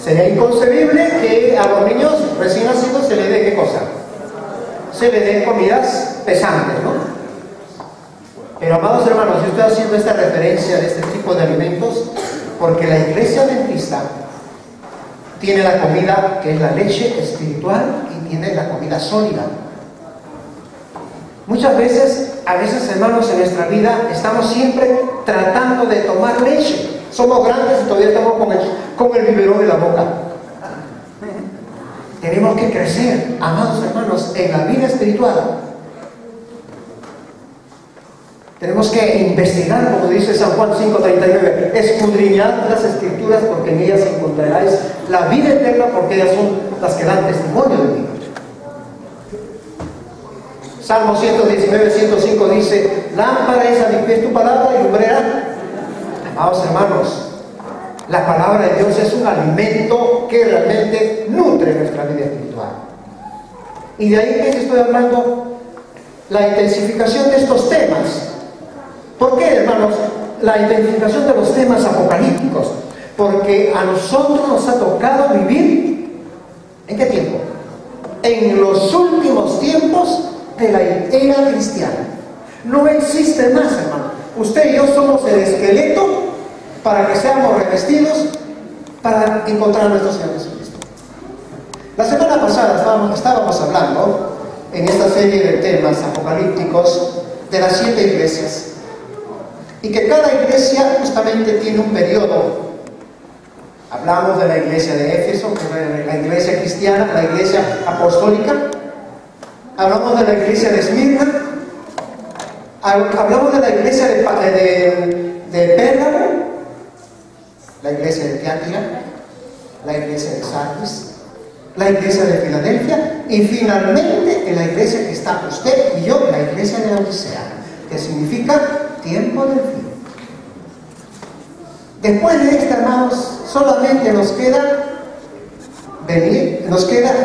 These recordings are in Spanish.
Sería inconcebible que a los niños recién nacidos se les dé ¿qué cosa? Se les dé comidas pesantes, ¿no? Pero amados hermanos, yo estoy haciendo esta referencia de este tipo de alimentos porque la iglesia adventista tiene la comida que es la leche espiritual y tiene la comida sólida. Muchas veces, hermanos, en nuestra vida estamos siempre tratando de tomar leche. Somos grandes y todavía estamos con el biberón en la boca. Tenemos que crecer, amados hermanos, en la vida espiritual. Tenemos que investigar, como dice San Juan 5:39, escudriñad las Escrituras porque en ellas encontraréis la vida eterna, porque ellas son las que dan testimonio de mí. Salmo 119:105 dice: lámpara es a mis pies tu palabra y lumbrera. Amados hermanos, la palabra de Dios es un alimento que realmente nutre nuestra vida espiritual. Y de ahí que estoy hablando, la intensificación de estos temas. ¿Por qué, hermanos? La intensificación de los temas apocalípticos. Porque a nosotros nos ha tocado vivir, ¿en qué tiempo? En los últimos tiempos de la era cristiana. No existe más, hermano. Usted y yo somos el esqueleto para que seamos revestidos para encontrar a nuestro Señor Jesucristo. La semana pasada estábamos hablando en esta serie de temas apocalípticos de las 7 iglesias. Y que cada iglesia justamente tiene un periodo. Hablamos de la iglesia de Éfeso, la iglesia cristiana, la iglesia apostólica. Hablamos de la iglesia de Esmirna. Hablamos de la iglesia de Pérgamo, la iglesia de Tiatira, la iglesia de Sardis, la iglesia de Filadelfia y finalmente en la iglesia que está usted y yo, la iglesia de Odisea, que significa tiempo del fin. Después de esto, hermanos, solamente nos queda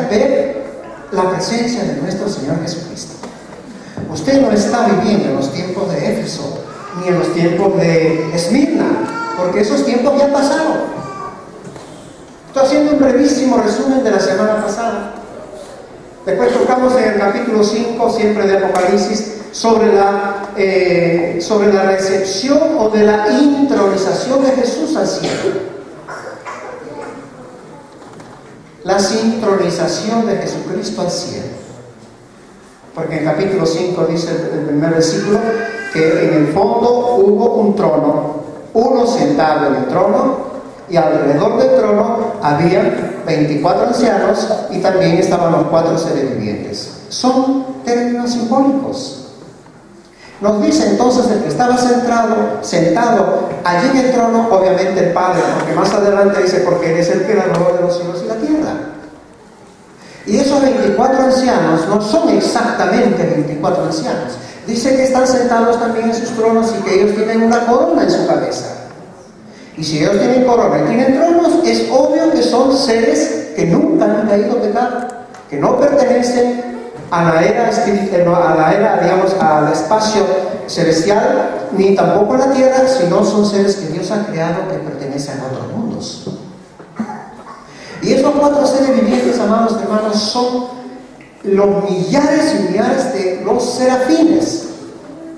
ver la presencia de nuestro Señor Jesucristo. Usted no está viviendo en los tiempos de Éfeso ni en los tiempos de Esmirna, porque esos tiempos ya pasaron. Estoy haciendo un brevísimo resumen de la semana pasada. Después tocamos en el capítulo 5, siempre de Apocalipsis, sobre la recepción o de la intronización de Jesús al cielo. La sincronización de Jesucristo al cielo. Porque en el capítulo 5 dice el primer versículo que en el fondo hubo un trono, uno sentado en el trono, y alrededor del trono había 24 ancianos y también estaban los 4 seres vivientes. Son términos simbólicos. Nos dice entonces el que estaba sentado allí en el trono, obviamente el Padre, porque más adelante dice, porque Él es el creador de los cielos y la tierra. Y esos 24 ancianos no son exactamente 24 ancianos. Dice que están sentados también en sus tronos y que ellos tienen una corona en su cabeza. Y si ellos tienen corona y tienen tronos, es obvio que son seres que nunca han caído pecado, que no pertenecen a la era, digamos, al espacio celestial, ni tampoco a la tierra, sino son seres que Dios ha creado que pertenecen a otros mundos. Y esos 4 seres vivientes, amados hermanos, son los millares y millares de los serafines.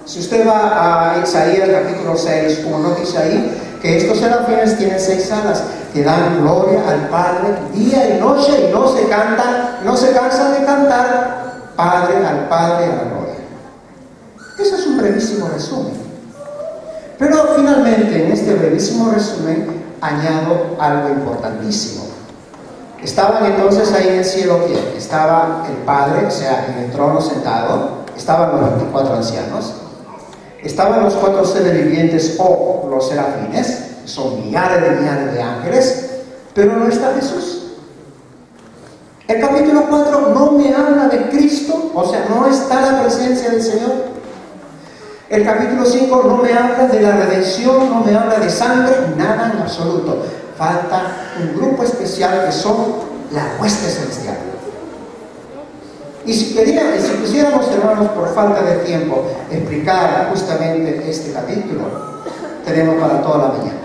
Si usted va a Isaías capítulo 6, como nos dice ahí, que estos serafines tienen 6 alas, que dan gloria al Padre día y noche y no se cansan de cantar al Padre a la gloria. Ese es un brevísimo resumen. Pero finalmente en este brevísimo resumen añado algo importantísimo. Estaban entonces ahí en el cielo, ¿quién? Estaba el Padre, o sea, en el trono sentado, estaban los 24 ancianos, estaban los 4 seres vivientes o los serafines, son millares de ángeles, pero no está Jesús. El capítulo 4 no me habla de Cristo, o sea, no está la presencia del Señor. El capítulo 5 no me habla de la redención, no me habla de sangre, nada en absoluto. Falta un grupo especial que son la hueste celestial. Y si quisiéramos, hermanos, por falta de tiempo, explicar justamente este capítulo, tenemos para toda la mañana.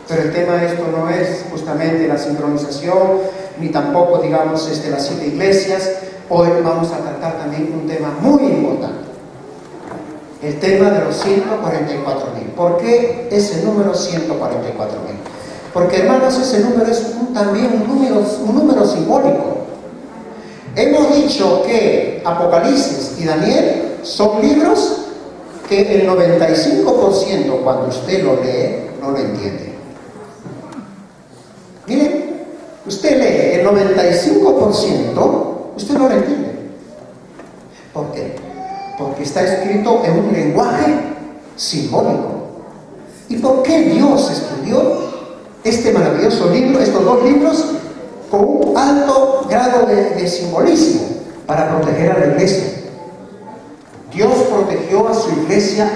Pero el tema de esto no es justamente la sincronización, ni tampoco, digamos, las 7 iglesias. Hoy vamos a tratar también un tema muy importante. El tema de los 144.000. ¿Por qué ese número 144.000? Porque, hermanos, ese número es también un número simbólico. Hemos dicho que Apocalipsis y Daniel son libros que el 95% cuando usted lo lee, no lo entiende. Miren, usted lee el 95%, usted no lo entiende. ¿Por qué? Porque está escrito en un lenguaje simbólico. ¿Y por qué Dios escribió este maravilloso libro, estos 2 libros, con un alto grado de simbolismo para proteger a la iglesia? Dios protegió a su iglesia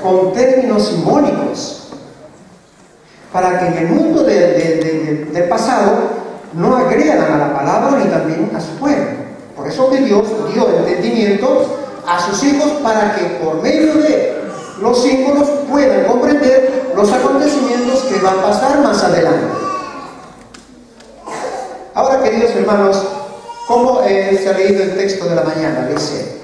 con términos simbólicos para que en el mundo del pasado no agredan a la palabra ni también a su pueblo. Por eso que Dios dio entendimiento a sus hijos para que por medio de los símbolos puedan comprender los acontecimientos que van a pasar más adelante. Ahora, queridos hermanos, ¿cómo se ha leído el texto de la mañana? Dice,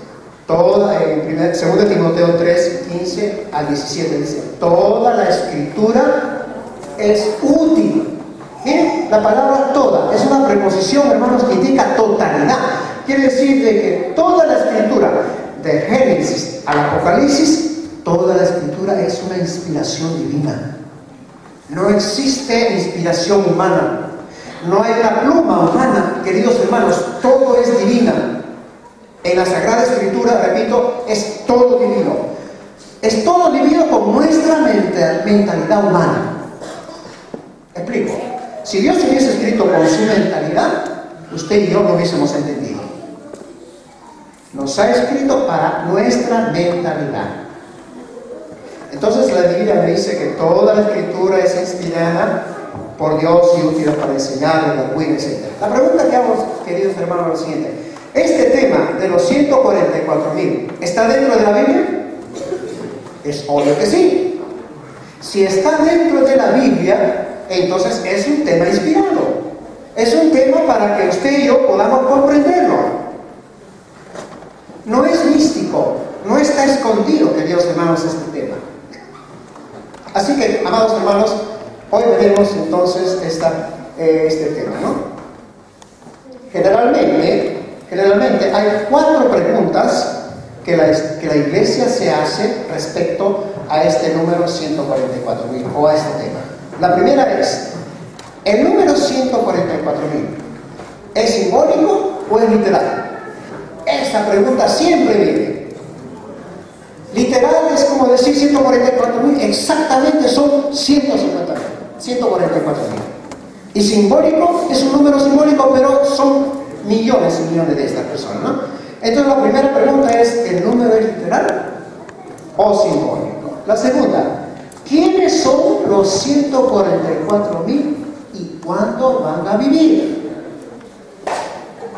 en 2 Timoteo 3, 15 al 17, dice, toda la escritura es útil. Miren, la palabra toda es una preposición, hermanos, que indica totalidad. Quiere decir de que toda la escritura, de Génesis al Apocalipsis, toda la escritura es una inspiración divina. No existe inspiración humana. No hay una pluma humana, queridos hermanos, todo es divina. En la Sagrada Escritura, repito, es todo divino. Es todo divino con nuestra mentalidad humana. Explico. Si Dios hubiese escrito con su mentalidad, usted y yo no hubiésemos entendido. Nos ha escrito para nuestra mentalidad. Entonces la Biblia me dice que toda la Escritura es inspirada por Dios y útil para enseñar, redarguir, etc. La pregunta que hago, queridos hermanos, es la siguiente. ¿Este tema de los 144.000 está dentro de la Biblia? Es obvio que sí. Si está dentro de la Biblia, entonces es un tema inspirado. Es un tema para que usted y yo podamos comprenderlo. No es místico, no está escondido, queridos hermanos, este tema. Así que, amados hermanos, hoy veremos entonces este tema, ¿no? Generalmente hay 4 preguntas que la iglesia se hace respecto a este número 144.000 o a este tema. La primera es, ¿el número 144.000 es simbólico o es literal? Esa pregunta siempre viene. Literal es como decir 144.000, exactamente son 144.000. Y simbólico es un número simbólico, pero son millones y millones de estas personas, ¿no? Entonces la primera pregunta es, ¿el número es literal o simbólico? La segunda, ¿quiénes son los 144.000 y cuándo van a vivir?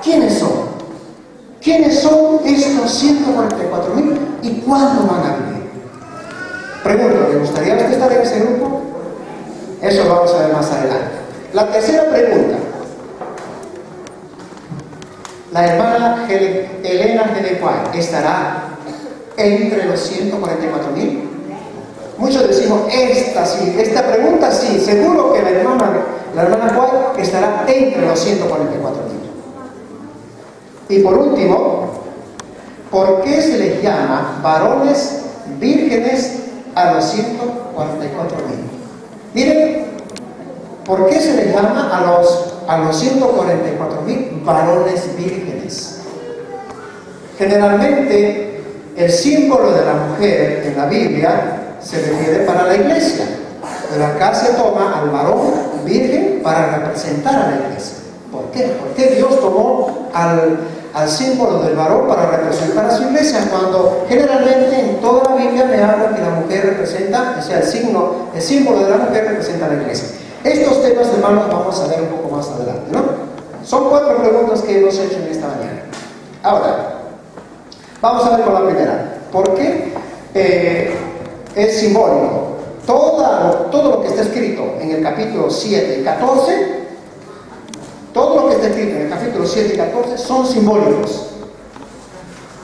¿Quiénes son? ¿Quiénes son estos 144.000 y cuándo van a vivir? Pregunto, ¿le gustaría a usted estar en ese grupo? Eso vamos a ver más adelante. La tercera pregunta. La hermana Elena Genequay estará entre los 144.000. Muchos decimos, esta pregunta sí, seguro que la hermana White estará entre los 144.000. Y por último, ¿por qué se les llama varones vírgenes a los 144.000? Miren, ¿por qué se les llama a los 144.000 varones vírgenes? Generalmente, el símbolo de la mujer en la Biblia se refiere para la iglesia, pero acá se toma al varón virgen para representar a la iglesia. ¿Por qué? ¿Por qué Dios tomó al símbolo del varón para representar a su iglesia? Cuando generalmente en toda la Biblia me habla que la mujer representa, o sea, el símbolo de la mujer representa a la iglesia. Estos temas, hermanos, vamos a ver un poco más adelante, ¿no? Son 4 preguntas que hemos hecho en esta mañana. Ahora, vamos a ver con la primera. ¿Por qué es simbólico? todo lo que está escrito en el capítulo 7 y 14, todo lo que está escrito en el capítulo 7 y 14 son simbólicos.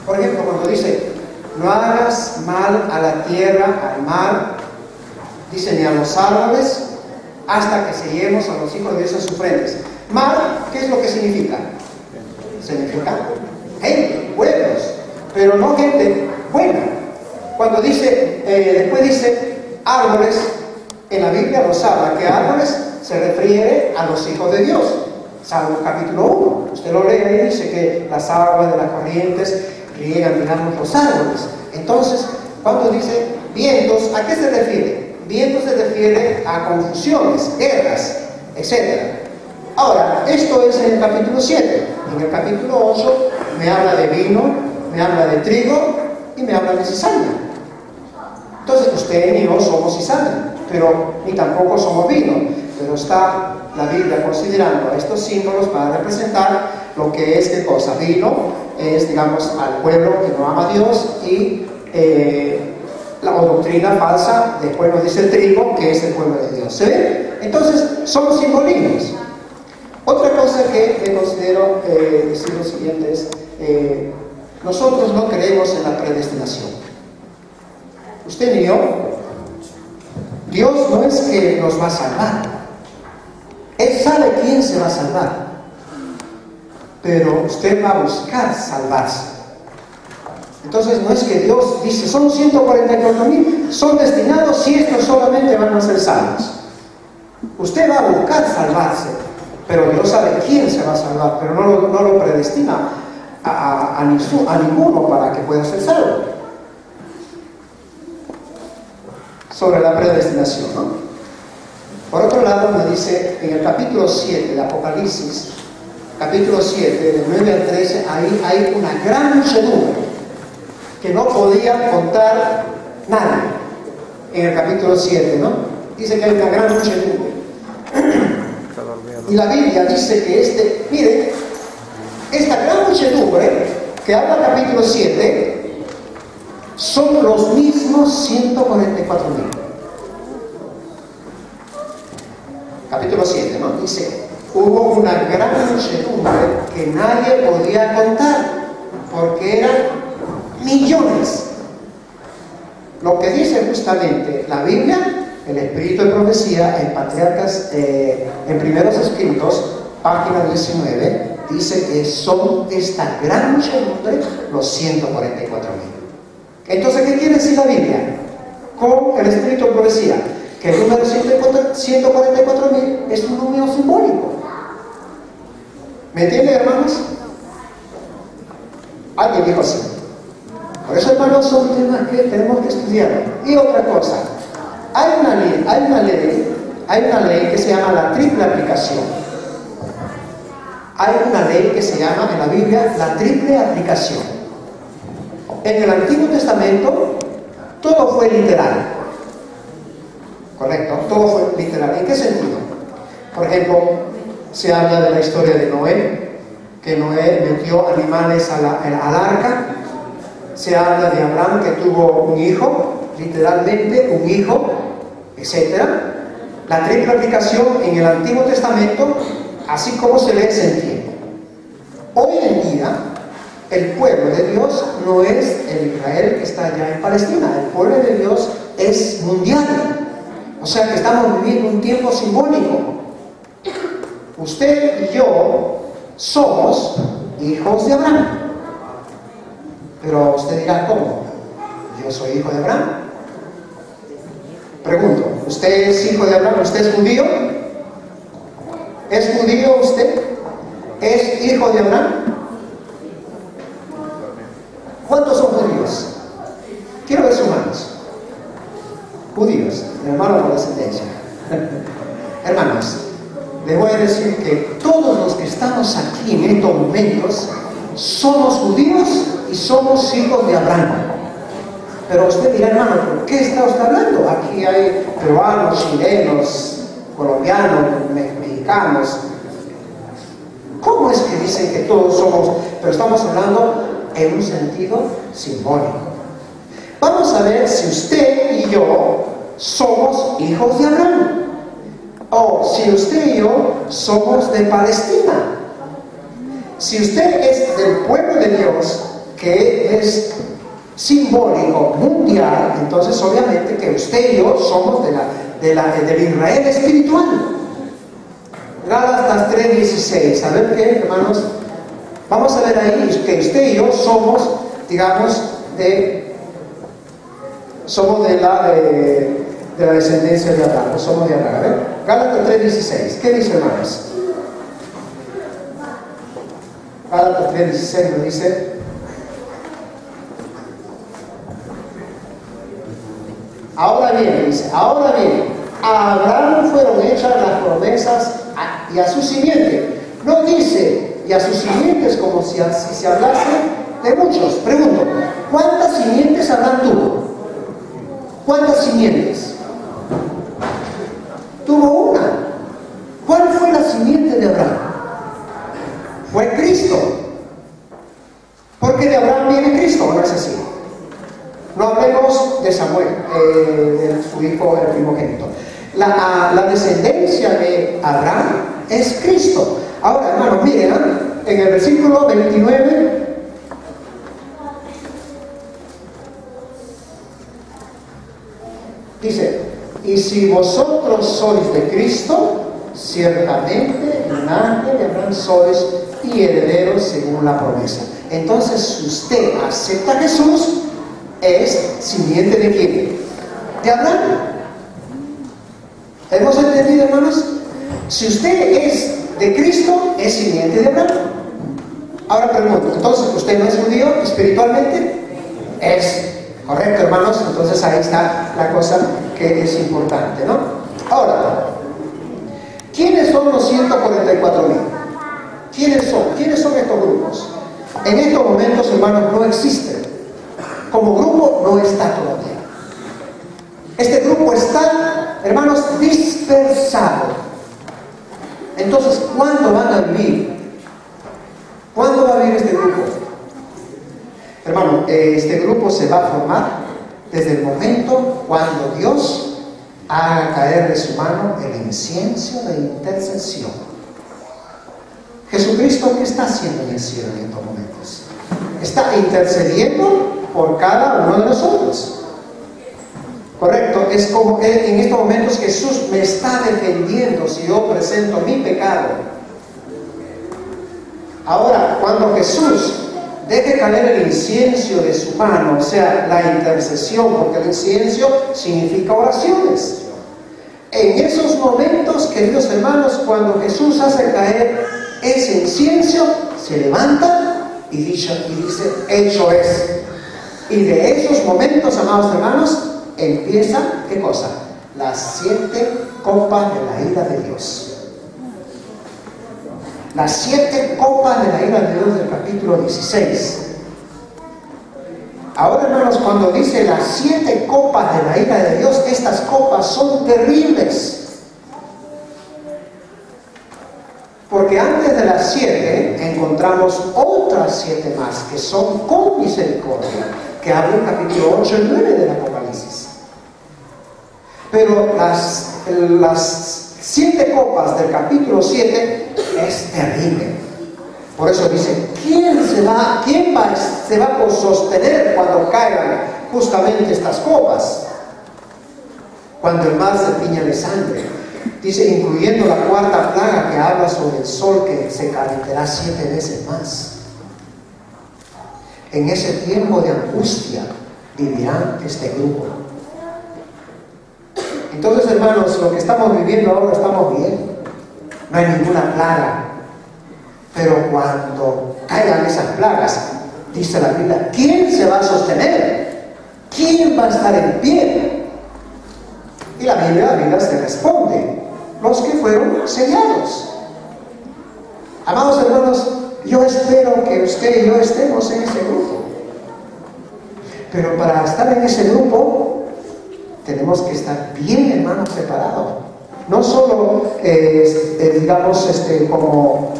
Por ejemplo, cuando dice, no hagas mal a la tierra, al mar, dice, ni a los árboles, hasta que sellemos a los hijos de Dios en sus frentes. Mar, ¿qué es lo que significa? Significa gente, pueblos, pero no gente buena. Cuando dice, después dice árboles, en la Biblia nos habla que árboles se refiere a los hijos de Dios. Salmo capítulo 1, usted lo lee y dice que las aguas de las corrientes riegan, digamos, los árboles. Entonces, cuando dice vientos, ¿a qué se refiere? Vientos se refiere a confusiones, guerras, etc. Ahora, esto es en el capítulo 7. En el capítulo 8 me habla de vino, me habla de trigo y me habla de cizaña. Entonces, usted y yo somos cizaña, pero ni tampoco somos vino. Pero está la Biblia considerando a estos símbolos para representar lo que es, ¿qué cosa? Vino es, digamos, al pueblo que no ama a Dios, y la doctrina falsa, después nos dice el trigo, que es el pueblo de Dios. ¿Se ve? Entonces, son los simbolismos. Otra cosa que me considero decir lo siguiente es, nosotros no creemos en la predestinación. Usted ni yo, Dios no es que nos va a salvar. Él sabe quién se va a salvar, pero usted va a buscar salvarse. Entonces no es que Dios dice, son 144,000, son destinados si estos solamente van a ser salvos. Usted va a buscar salvarse, pero Dios sabe quién se va a salvar, pero no lo predestina a ninguno para que pueda ser salvo. Sobre la predestinación, ¿no? Por otro lado, me dice en el capítulo 7 de Apocalipsis, capítulo 7, del 9 al 13, ahí hay una gran muchedumbre que no podía contar nadie. En el capítulo 7, ¿no? Dice que hay una gran muchedumbre. Y la Biblia dice que mire, esta gran muchedumbre que habla el capítulo 7 son los mismos 144,000. Capítulo 7, ¿no? Dice, hubo una gran muchedumbre que nadie podía contar, porque eran millones. Lo que dice justamente la Biblia, el Espíritu de Profecía, en Patriarcas, en Primeros Escritos, página 19, dice que son esta gran muchedumbre los 144,000. Entonces, ¿qué quiere decir la Biblia con el Espíritu de Profecía? Que el número 144,000 es un número simbólico. ¿Me entienden, hermanos? Alguien dijo así. Por eso, hermanos, son temas que tenemos que estudiar. Y otra cosa, hay una ley que se llama la triple aplicación. Hay una ley que se llama en la Biblia la triple aplicación. En el Antiguo Testamento todo fue literal. Correcto, todo fue literal. ¿En qué sentido? Por ejemplo, se habla de la historia de Noé, que Noé metió animales al arca. Se habla de Abraham, que tuvo un hijo, literalmente un hijo, etc. La triple aplicación en el Antiguo Testamento, así como se lee, se entiende. Hoy en día, el pueblo de Dios no es el Israel que está allá en Palestina. El pueblo de Dios es mundial. O sea que estamos viviendo un tiempo simbólico. Usted y yo somos hijos de Abraham. Pero usted dirá, ¿cómo? Yo soy hijo de Abraham. Pregunto, ¿usted es hijo de Abraham? ¿Usted es judío? ¿Es judío usted? ¿Es hijo de Abraham? ¿Cuántos son judíos? Quiero ver sus manos. Judíos, hermanos por descendencia. Hermanos, les voy a decir que todos los que estamos aquí en estos momentos somos judíos y somos hijos de Abraham. Pero usted dirá, hermano, ¿por qué está usted hablando? Aquí hay peruanos, chilenos, colombianos, mexicanos. ¿Cómo es que dicen que todos somos? Pero estamos hablando en un sentido simbólico. Vamos a ver si usted y yo somos hijos de Abraham. O si usted y yo somos de Palestina. Si usted es del pueblo de Dios, que es simbólico, mundial, entonces obviamente que usted y yo somos del Israel espiritual. Gálatas 3:16. A ver qué, hermanos, vamos a ver ahí que usted y yo somos, digamos, somos de la descendencia de Abraham, somos de Abraham. A ver, Gálatas 3:16. ¿Qué dice, hermanos? Gálatas 3:16 nos dice: ahora bien, a Abraham fueron hechas las promesas y a su simiente. No dice y a sus simientes como si se hablase de muchos. Pregunto, ¿cuántas simientes Abraham tuvo? ¿Cuántas simientes? Tuvo una. ¿Cuál fue la simiente de Abraham? Fue Cristo. Porque de Abraham viene Cristo, ¿no es así? No hablemos de Samuel, de su hijo, el primogénito. La descendencia de Abraham es Cristo. Ahora, hermanos, miren, en el versículo 29 dice: y si vosotros sois de Cristo, ciertamente linaje de Abraham sois y herederos según la promesa. Entonces, si usted acepta a Jesús, es simiente de quién? De Abraham. ¿Hemos entendido, hermanos? Si usted es de Cristo, es simiente de Abraham. Ahora pregunto, entonces, ¿usted no es judío espiritualmente? Es. Correcto, hermanos. Entonces ahí está la cosa que es importante, ¿no? Ahora, ¿quiénes son los 144,000? ¿Quiénes son? ¿Quiénes son estos grupos? En estos momentos, hermanos, no existen. Como grupo no está todavía. Este grupo está, hermanos, dispersado. Entonces, ¿cuándo van a vivir? ¿Cuándo va a vivir este grupo? Hermano, este grupo se va a formar desde el momento cuando Dios haga caer de su mano el incienso de intercesión. Jesucristo, ¿qué está haciendo en el cielo en estos momentos? Está intercediendo por cada uno de nosotros. Correcto, es como en estos momentos Jesús me está defendiendo si yo presento mi pecado. Ahora, cuando Jesús deje caer el incienso de su mano, o sea, la intercesión, porque el incienso significa oraciones. En esos momentos, queridos hermanos, cuando Jesús hace caer ese incienso, se levanta y dice, hecho es. Y de esos momentos, amados hermanos, empieza, ¿qué cosa? Las 7 copas de la ira de Dios. Las 7 copas de la ira de Dios del capítulo 16. Ahora, hermanos, cuando dice las 7 copas de la ira de Dios, estas copas son terribles. Porque antes de las 7 encontramos otras 7 más que son con misericordia, que habla el capítulo 8 y 9 del Apocalipsis. Pero las 7 copas del capítulo 7 es terrible. Por eso dice, ¿quién se va a sostener cuando caigan justamente estas copas? Cuando el mar se tiña de sangre. Dice, incluyendo la 4ª plaga que habla sobre el sol, que se calentará 7 veces más. En ese tiempo de angustia vivirán este grupo. Entonces, hermanos, lo que estamos viviendo ahora estamos bien. No hay ninguna plaga. Pero cuando caigan esas plagas, dice la Biblia, ¿quién se va a sostener? ¿Quién va a estar en pie? Y la Biblia se responde: los que fueron sellados. Amados hermanos, yo espero que usted y yo estemos en ese grupo. Pero para estar en ese grupo, tenemos que estar bien, hermanos, preparados. No solo, digamos, como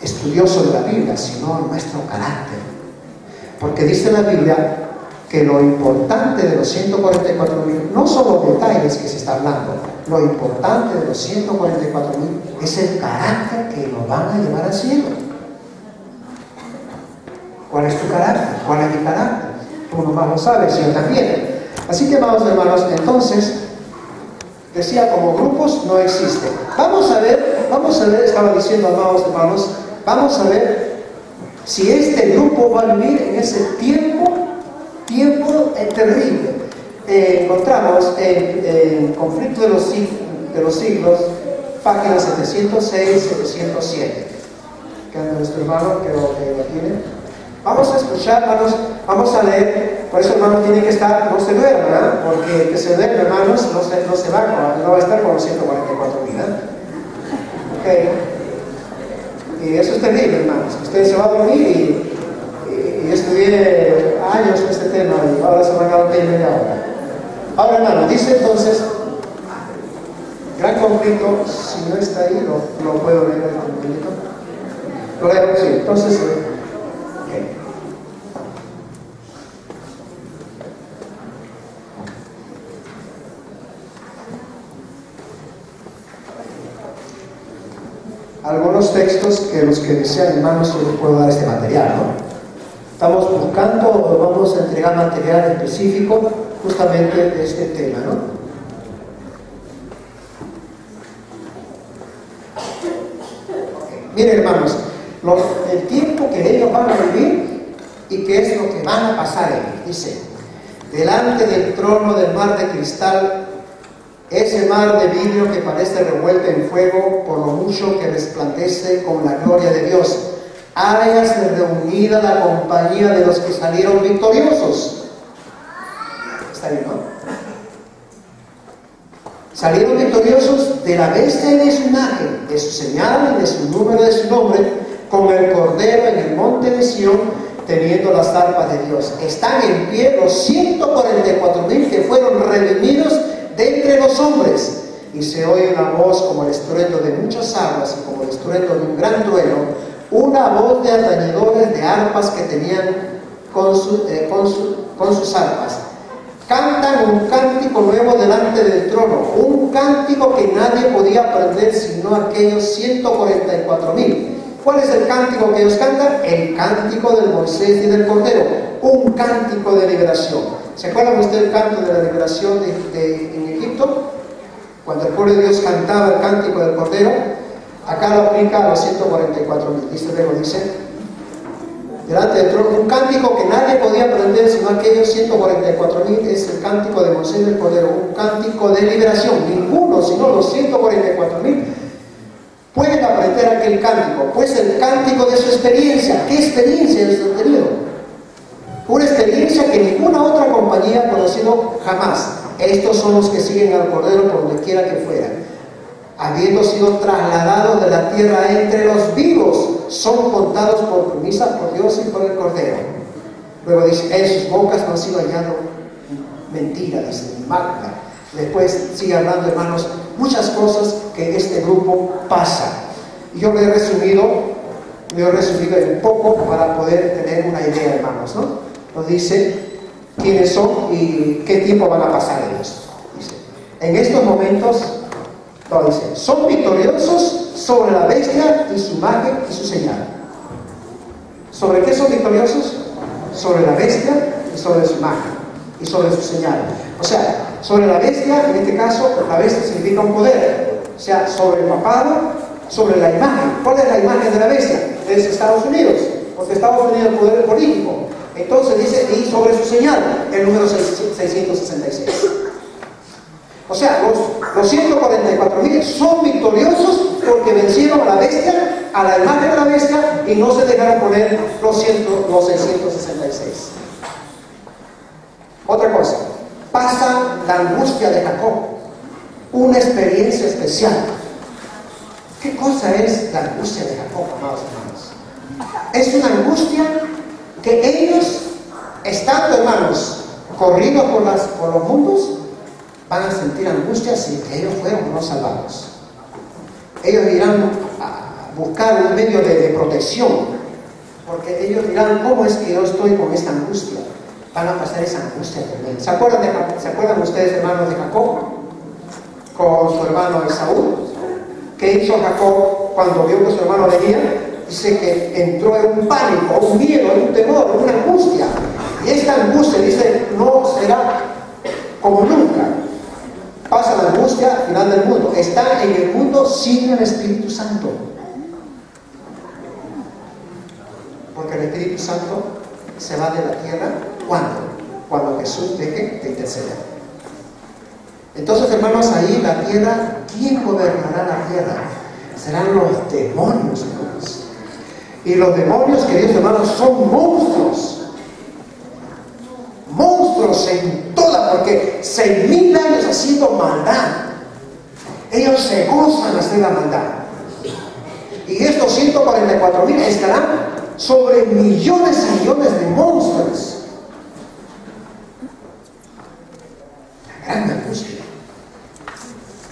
estudioso de la Biblia, sino nuestro carácter. Porque dice la Biblia que lo importante de los 144,000 no son los detalles que se está hablando. Lo importante de los 144,000 es el carácter que nos van a llevar al cielo. ¿Cuál es tu carácter? ¿Cuál es mi carácter? Tú nomás lo sabes, yo también. Así que, amados hermanos, entonces, decía, como grupos no existen. Vamos a ver, estaba diciendo, amados hermanos, vamos a ver si este grupo va a vivir en ese tiempo terrible. Encontramos en Conflicto de los Siglos, páginas 706, 707. Que nuestro hermano que lo tiene. Vamos a escuchar, hermanos, vamos a leer. Por eso, hermanos, tiene que estar, no se duerma, ¿verdad? Porque el que se duerme, hermanos, no va a estar con los 144,000, ¿eh? Ok. Y eso es terrible, hermanos. Usted se va a dormir y estudié años en este tema y ahora se van a dormir media hora. Ahora, hermano, dice entonces, gran conflicto, si no está ahí, lo puedo leer un poquito. Lo leo, sí. Entonces, algunos textos que los que desean, hermanos, yo les puedo dar este material, ¿no? Estamos buscando, vamos a entregar material específico justamente de este tema, ¿no? Okay. Miren, hermanos, el tiempo que ellos van a vivir y qué es lo que van a pasar ellos. Dice, delante del trono del mar de cristal, ese mar de vidrio que parece revuelto en fuego por lo mucho que resplandece con la gloria de Dios. Hágase reunida la compañía de los que salieron victoriosos. ¿Está bien, no? Salieron victoriosos de la bestia y de su imagen, de su señal y de su número de su nombre, con el cordero en el monte de Sión, teniendo las arpas de Dios. Están en pie los 144,000 que fueron redimidos de entre los hombres, y se oye una voz como el estruendo de muchas aguas y como el estruendo de un gran trueno, una voz de atañedores de arpas que tenían con sus arpas. Cantan un cántico nuevo delante del trono, un cántico que nadie podía aprender sino aquellos 144,000. ¿Cuál es el cántico que ellos cantan? El cántico del Moisés y del Cordero, un cántico de liberación. ¿Se acuerdan ustedes del canto de la liberación en Egipto? Cuando el pueblo de Dios cantaba el cántico del Cordero. Acá lo aplica a los 144,000. Dice, delante del trono, un cántico que nadie podía aprender sino aquellos 144,000, es el cántico de Moisés y del Cordero, un cántico de liberación. Ninguno, sino los 144,000, pueden aprender aquel cántico, pues el cántico de su experiencia. ¿Qué experiencia ellos han tenido? Una experiencia que ninguna otra compañía ha conocido jamás. Estos son los que siguen al Cordero por donde quiera que fuera. Habiendo sido trasladados de la tierra entre los vivos, son contados por promesa por Dios y por el Cordero. Luego dice, en sus bocas no ha sido hallado mentira, dice, ni mácula. Después sigue hablando, hermanos, muchas cosas que este grupo pasa. Y yo lo he resumido en un poco para poder tener una idea, hermanos, ¿no? Nos dice quiénes son y qué tiempo van a pasar ellos. Dice, en estos momentos, dice, son victoriosos sobre la bestia y su imagen y su señal. ¿Sobre qué son victoriosos? Sobre la bestia y sobre su imagen y sobre su señal. O sea, sobre la bestia, en este caso, la bestia significa un poder. O sea, sobre el papado, sobre la imagen. ¿Cuál es la imagen de la bestia? Es Estados Unidos, porque Estados Unidos es el poder político. Entonces dice, y sobre su señal, el número 666. O sea, los 144,000 son victoriosos porque vencieron a la bestia, a la imagen de la bestia, y no se dejaron poner los 666. Otra cosa, pasa la angustia de Jacob, una experiencia especial. ¿Qué cosa es la angustia de Jacob, amados hermanos? Es una angustia que ellos, estando, hermanos, corridos por los mundos, van a sentir angustia si ellos fueron no salvados. Ellos irán a buscar un medio de protección, porque ellos dirán, ¿cómo es que yo estoy con esta angustia? van a pasar esa angustia tremenda. ¿Se acuerdan ustedes, hermanos, de Jacob? Con su hermano Esaú. ¿Qué hizo Jacob cuando vio que su hermano venía? Dice que entró en un pánico, un miedo, un temor, una angustia. Y esta angustia, dice, no será como nunca. Pasa la angustia al final del mundo. Está en el mundo sin el Espíritu Santo. Porque el Espíritu Santo se va de la tierra, ¿cuándo? Cuando Jesús deje de interceder. Entonces, hermanos, ahí la tierra, ¿quién gobernará la tierra? Serán los demonios, hermanos. Y los demonios, queridos hermanos, son monstruos. Monstruos en toda, porque 6.000 años haciendo maldad. Ellos se gozan de hacer la maldad. Y estos 144.000 estarán sobre millones y millones de monstruos. La gran angustia.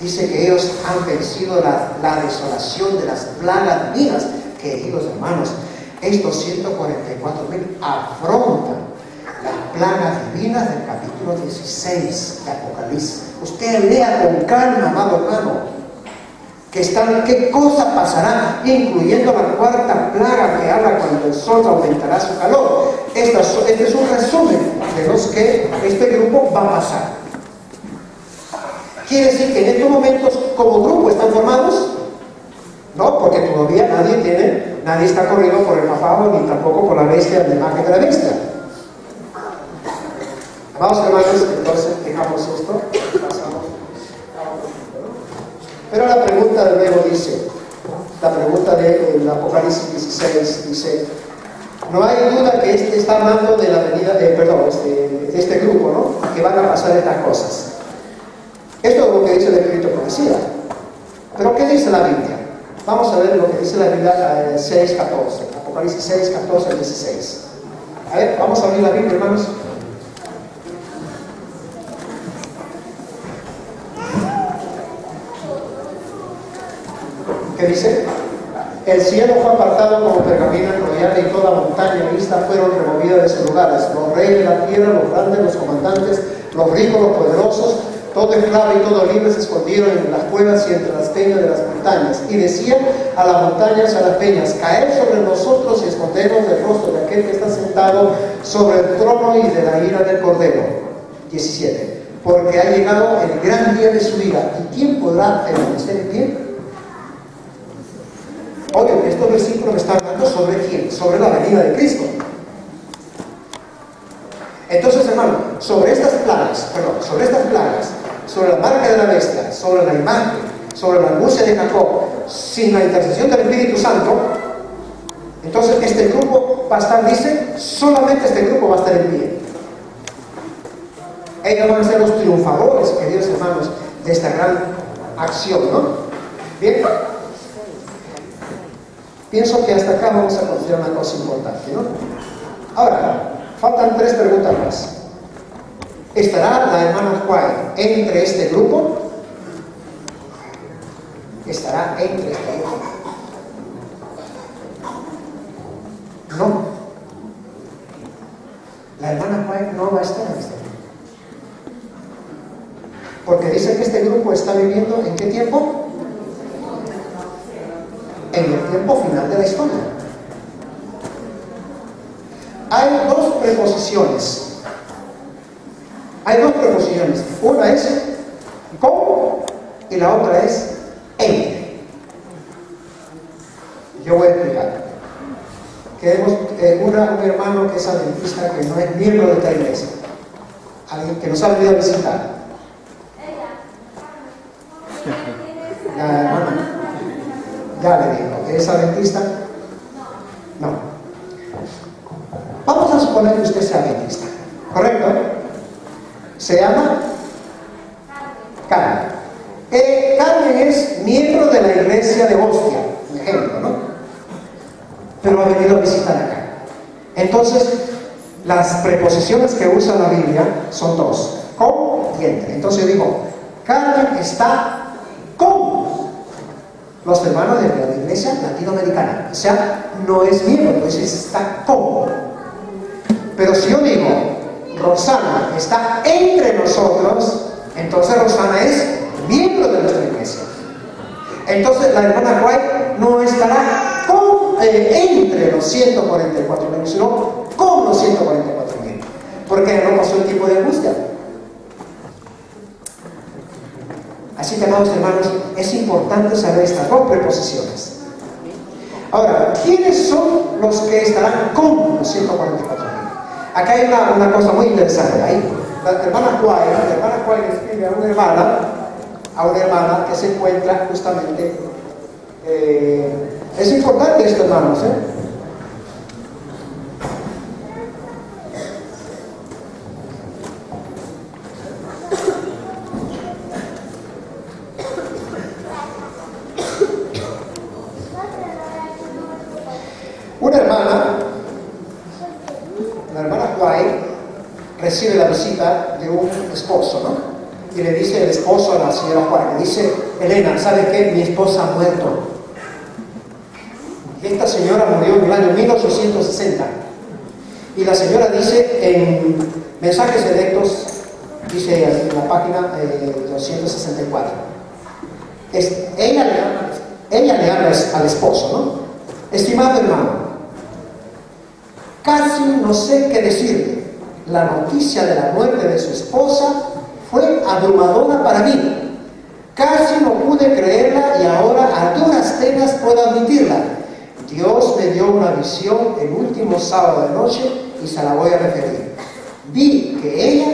Dice que ellos han vencido la desolación de las plagas divinas. Queridos hermanos, estos 144.000 afrontan las plagas divinas del capítulo 16 de Apocalipsis. Usted lea con calma, amado hermano, qué cosa pasará, incluyendo la cuarta plaga que habla cuando el sol aumentará su calor. Este es un resumen de los que este grupo va a pasar. Quiere decir que en estos momentos, como grupo, están formados. No, porque todavía nadie está corriendo por el papado ni tampoco por la bestia, la imagen de la bestia. Vamos, hermanos, entonces dejamos esto, pasamos. Pero la pregunta de luego dice, la pregunta del Apocalipsis 16 dice, no hay duda que este está hablando de la venida, de este grupo, ¿no? Que van a pasar estas cosas. Esto es lo que dice el Espíritu de Profecía. Pero ¿qué dice la Biblia? Vamos a ver lo que dice la Biblia 6:14, Apocalipsis 6:14 al 16. A ver, vamos a abrir la Biblia, hermanos. ¿Qué dice? El cielo fue apartado como pergamino enrollado y toda montaña y isla fueron removidas de sus lugares. Los reyes de la tierra, los grandes, los comandantes, los ricos, los poderosos, todo esclavo y todo libre se escondieron en las cuevas y entre las peñas de las montañas. Y decían a las montañas y a las peñas, caed sobre nosotros y escondernos del rostro de aquel que está sentado sobre el trono y de la ira del Cordero. 17. Porque ha llegado el gran día de su ira. ¿Y quién podrá permanecer en pie? Oye, estos versículos me están hablando sobre quién, sobre la venida de Cristo. Entonces, hermano, sobre estas plagas, sobre la marca de la bestia, sobre la imagen, sobre la angustia de Jacob, sin la intercesión del Espíritu Santo, entonces este grupo va a estar, dice, solamente este grupo va a estar en pie. Ellos van a ser los triunfadores, queridos hermanos, de esta gran acción, ¿no? Bien. Pienso que hasta acá vamos a considerar una cosa importante, ¿no? Ahora, faltan 3 preguntas más. ¿Estará la hermana White entre este grupo? ¿Estará entre este grupo? No. La hermana White no va a estar en este grupo. Porque dice que este grupo está viviendo ¿en qué tiempo? En el tiempo final de la historia. Hay dos preposiciones. Una es con y la otra es entre. Yo voy a explicar. Queremos un hermano que es adventista, que no es miembro de esta iglesia. Alguien que nos ha venido a visitar. La hermana. Ya le digo, ¿es adventista? No. Vamos a suponer que usted sea adventista, ¿correcto? Se llama Carmen. Carmen es miembro de la iglesia de Ostia, un ejemplo, ¿no? Pero ha venido a visitar acá. Entonces, las preposiciones que usa la Biblia son 2, con y entre. Entonces yo digo, Carmen está con los hermanos de la iglesia latinoamericana. O sea, no es miembro, entonces está con. Pero si yo digo, Rosana está entre nosotros, entonces Rosana es miembro de nuestra iglesia. Entonces la hermana White no estará entre los 144.000, sino con los 144.000, porque no pasó el tiempo de angustia. Así que, amados hermanos, es importante saber estas dos preposiciones. Ahora, ¿quiénes son los que estarán con los 144.000? Acá hay una cosa muy interesante. Ahí, la hermana White escribe a una hermana que se encuentra justamente. Es importante esto, hermanos, la hermana White recibe la visita de un esposo, ¿no? Y le dice el esposo a la señora White, le dice: Elena, ¿sabe qué? Mi esposa ha muerto. Y esta señora murió en el año 1860. Y la señora dice en Mensajes Selectos, dice en la página 264, ella le habla al esposo, ¿no? Estimado hermano, casi no sé qué decirle. La noticia de la muerte de su esposa fue abrumadora para mí. Casi no pude creerla y ahora a duras penas puedo admitirla. Dios me dio una visión el último sábado de noche y se la voy a referir. Vi que ella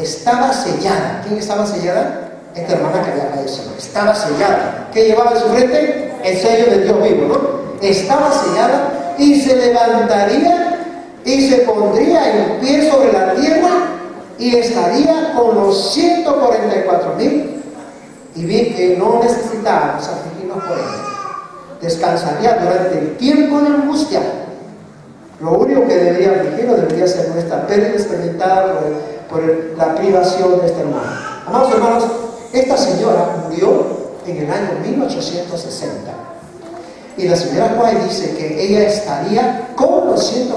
estaba sellada. ¿Quién estaba sellada? Esta hermana que había fallecido. Estaba sellada. ¿Qué llevaba en su frente? El sello de Dios vivo, ¿no? Estaba sellada y se levantaría y se pondría en pie sobre la tierra y estaría con los 144.000. Y vi que no necesitábamos afligirnos por ella. Descansaría durante el tiempo de angustia. Lo único que debería afligirnos debería ser nuestra pérdida experimentada por la privación de este hermano. Amados hermanos, esta señora murió en el año 1860. Y la señora White dice que ella estaría con los 144.000.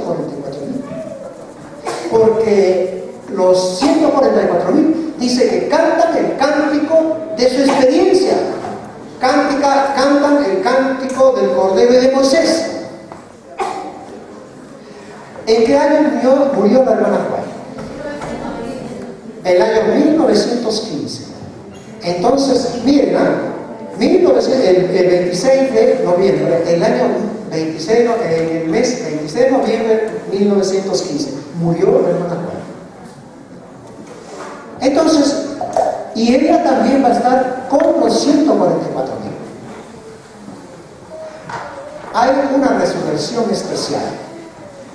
Porque los 144.000 dice que cantan el cántico de su experiencia. Cantan el cántico del Cordero y de Moisés. ¿En qué año murió la hermana White? El año 1915. Entonces, miren, el 26 de noviembre, el año 26, en el mes 26 de noviembre de 1915, murió la hermana White. Entonces, y ella también va a estar con los 144.000. Hay una resurrección especial.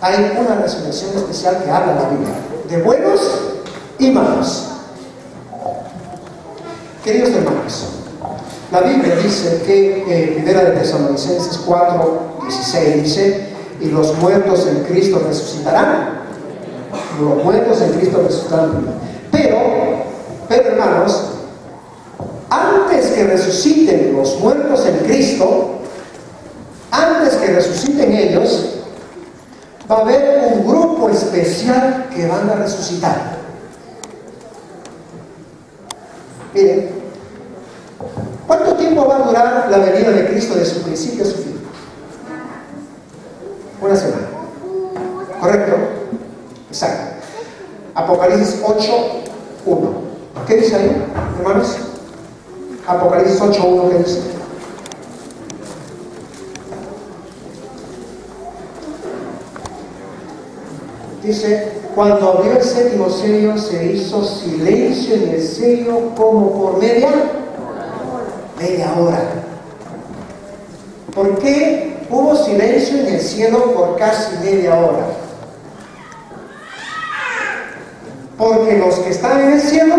Hay una resurrección especial que habla la Biblia, de buenos y malos. Queridos hermanos, la Biblia dice que Primera de Tesalonicenses 4:16 dice: y los muertos en Cristo resucitarán. Los muertos en Cristo resucitarán. Pero hermanos, antes que resuciten los muertos en Cristo, antes que resuciten ellos, va a haber un grupo especial que van a resucitar. Miren, ¿cuánto tiempo va a durar la venida de Cristo de su principio a su fin? Una semana. ¿Correcto? Exacto. Apocalipsis 8:1. ¿Qué dice ahí, hermanos? Apocalipsis 8:1, ¿qué dice? Dice: cuando abrió el séptimo sello, se hizo silencio en el sello como por media hora. ¿Por qué hubo silencio en el cielo por casi media hora? Porque los que están en el cielo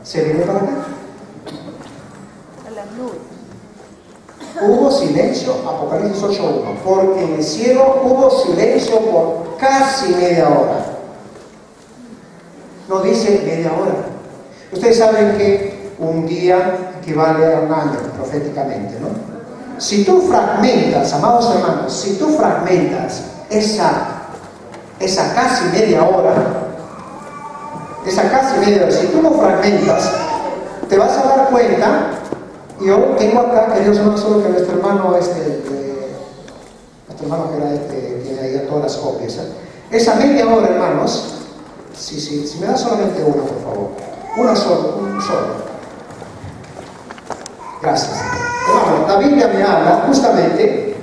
se vienen para acá. Hubo silencio, Apocalipsis 8:1, porque en el cielo hubo silencio por casi media hora. No dice media hora. Ustedes saben que un día equivale a un año proféticamente, ¿no? Si tú fragmentas, amados hermanos, si tú fragmentas esa casi media hora, esa casi media hora, si tú lo fragmentas, te vas a dar cuenta. Yo tengo acá, queridos hermanos, solo que nuestro hermano, nuestro hermano que era tiene ahí todas las copias. Esa media hora, hermanos, si me da solamente una, por favor. Un solo. Gracias. Hermano, la Biblia me habla justamente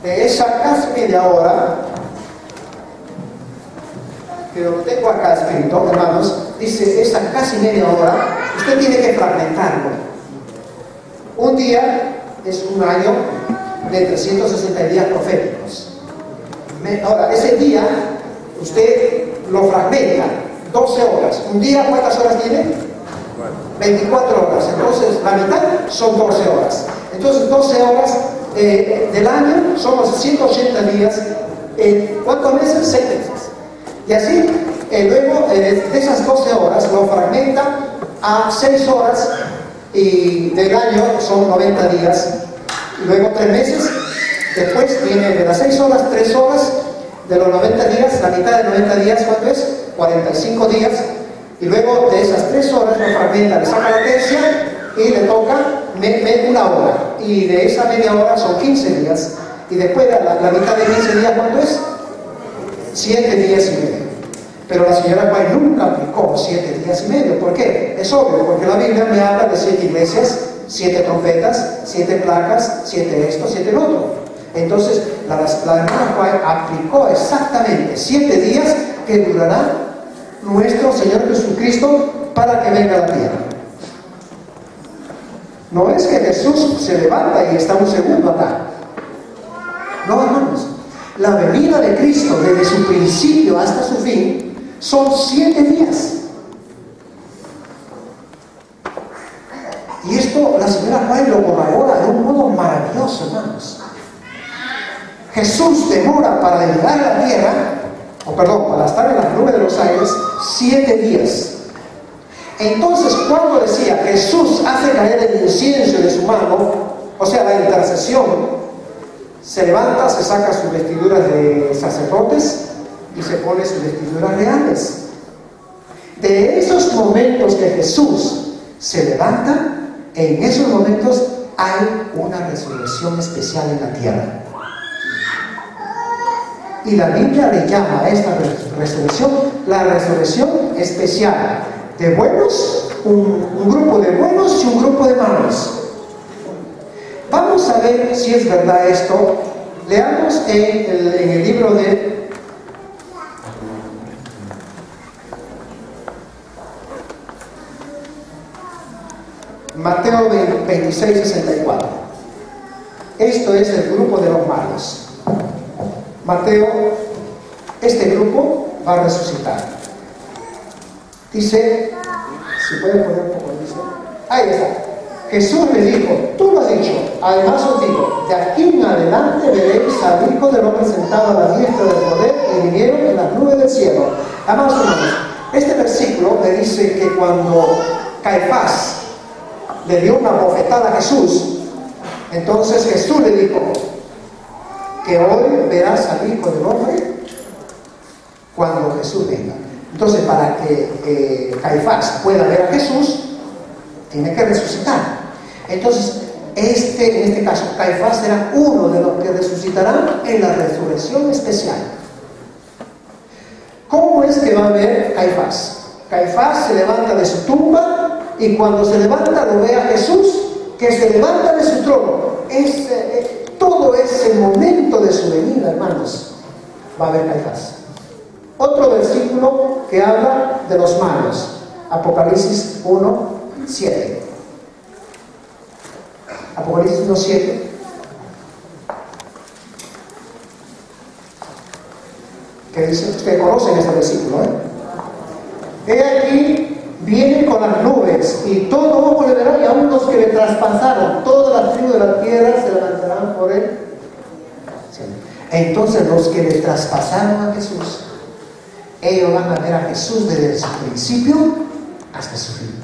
de esa casi media hora, que lo tengo acá escrito, hermanos, dice esa casi media hora, usted tiene que fragmentarlo. Un día es un año de 360 días proféticos. Ahora, ese día usted lo fragmenta, 12 horas. ¿Un día cuántas horas tiene? 24 horas. Entonces, la mitad son 12 horas. Entonces, 12 horas del año son los 180 días. ¿Cuántos meses? 6 meses. Y así, luego de esas 12 horas lo fragmenta a 6 horas y del año son 90 días. Y luego 3 meses. Después viene de las 6 horas, 3 horas. De los 90 días, la mitad de 90 días, ¿cuánto es? 45 días. Y luego de esas 3 horas lo fragmenta, le saca la tercia y le toca una hora. Y de esa media hora son 15 días. Y después de la mitad de 15 días, ¿cuánto es? 7 días y medio. Pero la señora White nunca aplicó 7 días y medio. ¿Por qué? Es obvio, porque la Biblia me habla de 7 iglesias, 7 trompetas, 7 placas, 7 esto, 7 lo otro. Entonces, la hermana White aplicó exactamente 7 días que durará nuestro Señor Jesucristo para que venga a la tierra. No es que Jesús se levanta y está un segundo acá. No, hermanos. La venida de Cristo desde su principio hasta su fin son 7 días. Y esto la señora White lo corrobora de un modo maravilloso, hermanos. Jesús demora para llegar a la tierra, para estar en las nubes de los aires, 7 días. Entonces, cuando decía Jesús hace caer el incienso de su mano, o sea, la intercesión, se levanta, se saca sus vestiduras de sacerdotes y se pone sus vestiduras reales. De esos momentos que Jesús se levanta, en esos momentos hay una resurrección especial en la tierra. Y la Biblia le llama a esta resurrección la resurrección especial. De buenos, un grupo de buenos y un grupo de malos. Vamos a ver si es verdad esto. Leamos en el libro de Mateo 26, 64. Esto es el grupo de los malos. Mateo, este grupo va a resucitar. Dice, si pueden poner un poco, dice, ahí está. Jesús le dijo, tú lo has dicho, además os digo, de aquí en adelante veréis al Hijo del Hombre sentado a la diestra del poder y vinieron en las nubes del cielo. Amados hermanos, este versículo me dice que cuando Caifás le dio una bofetada a Jesús, entonces Jesús le dijo que hoy verás al Hijo del Hombre cuando Jesús venga. Entonces, para que Caifás pueda ver a Jesús, tiene que resucitar. Entonces, en este caso, Caifás será uno de los que resucitarán en la resurrección especial. ¿Cómo es que va a ver Caifás? Caifás se levanta de su tumba y cuando se levanta lo ve a Jesús que se levanta de su trono. Todo ese momento de su venida, hermanos, va a ver Caifás. Otro versículo que habla de los malos, Apocalipsis 1:7. Apocalipsis 1:7. Que dice, ustedes conocen este versículo, He aquí, viene con las nubes, y todo ojo le verá, y aún los que le traspasaron, todas las tribus de la tierra se levantarán por él. Entonces, los que le traspasaron a Jesús, ellos van a ver a Jesús desde su principio hasta su fin.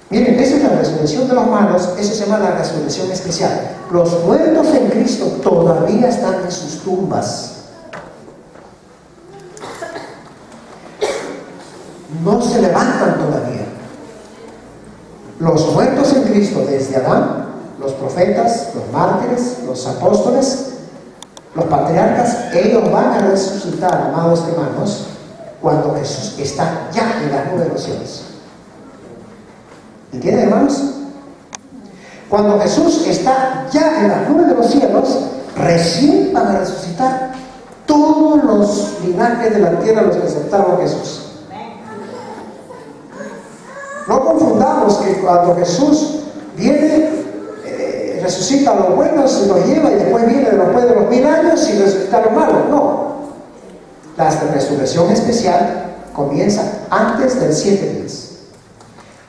Miren, esa es la resurrección de los malos. Eso se llama la resurrección especial. Los muertos en Cristo todavía están en sus tumbas. no se levantan todavía. Los muertos en Cristo desde Adán, los profetas, los mártires, los apóstoles, los patriarcas, ellos van a resucitar, amados hermanos, cuando Jesús está ya en las nubes de los cielos. ¿Entienden, hermanos? Cuando Jesús está ya en las nubes de los cielos, recién van a resucitar todos los linajes de la tierra, los que aceptaron a Jesús. No confundamos que cuando Jesús viene, resucita a los buenos y los lleva, y después viene después de los 1000 años y resucita a los malos. No. La resurrección especial comienza antes del 7 días.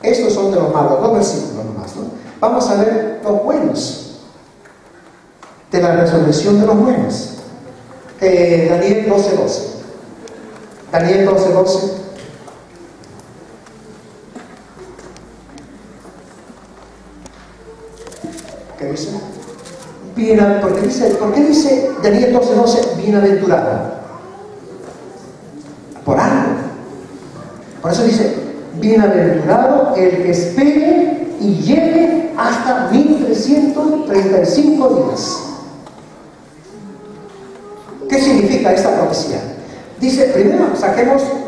Estos son de los malos, 2 versículos nomás, ¿no? Vamos a ver los buenos, de la resurrección de los buenos. Daniel 12:12. Daniel 12:12. ¿Qué dice? ¿Por qué dice Daniel 12:12 bienaventurado? Por algo. Por eso dice, bienaventurado el que espere y llegue hasta 1335 días. ¿Qué significa esta profecía? Dice, primero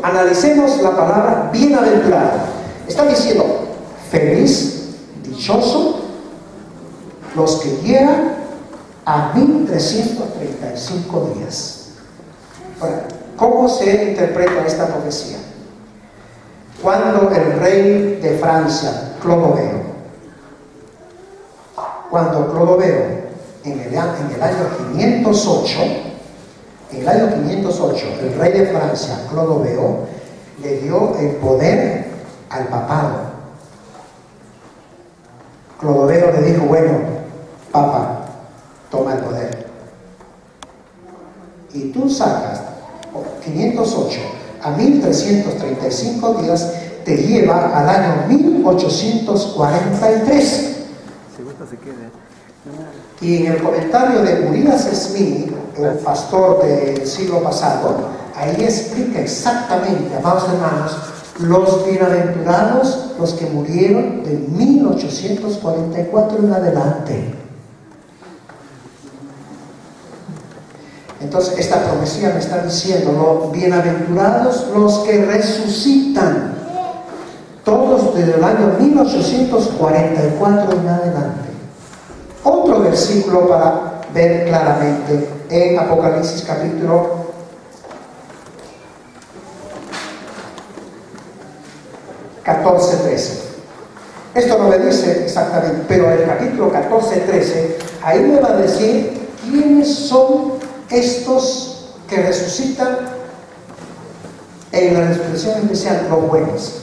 analicemos la palabra bienaventurado. Está diciendo, feliz, dichoso, los que llegan a 1335 días. Ahora, ¿cómo se interpreta esta profecía? Cuando el rey de Francia, Clodoveo, en el año 508, el rey de Francia, Clodoveo, le dio el poder al papado. Clodoveo le dijo, bueno, Papa, toma el poder. Y tú sacas 508 a 1335 días, te lleva al año 1843. Y en el comentario de Urias Smith, el pastor del siglo pasado, ahí explica exactamente, amados hermanos, los bienaventurados, los que murieron de 1844 en adelante. Entonces esta profecía me está diciendo, los bienaventurados los que resucitan, todos desde el año 1844 en adelante. Otro versículo para ver claramente en Apocalipsis capítulo 14:13. Esto no me dice exactamente, pero en el capítulo 14:13, ahí me va a decir quiénes son estos que resucitan en la resurrección especial, los buenos.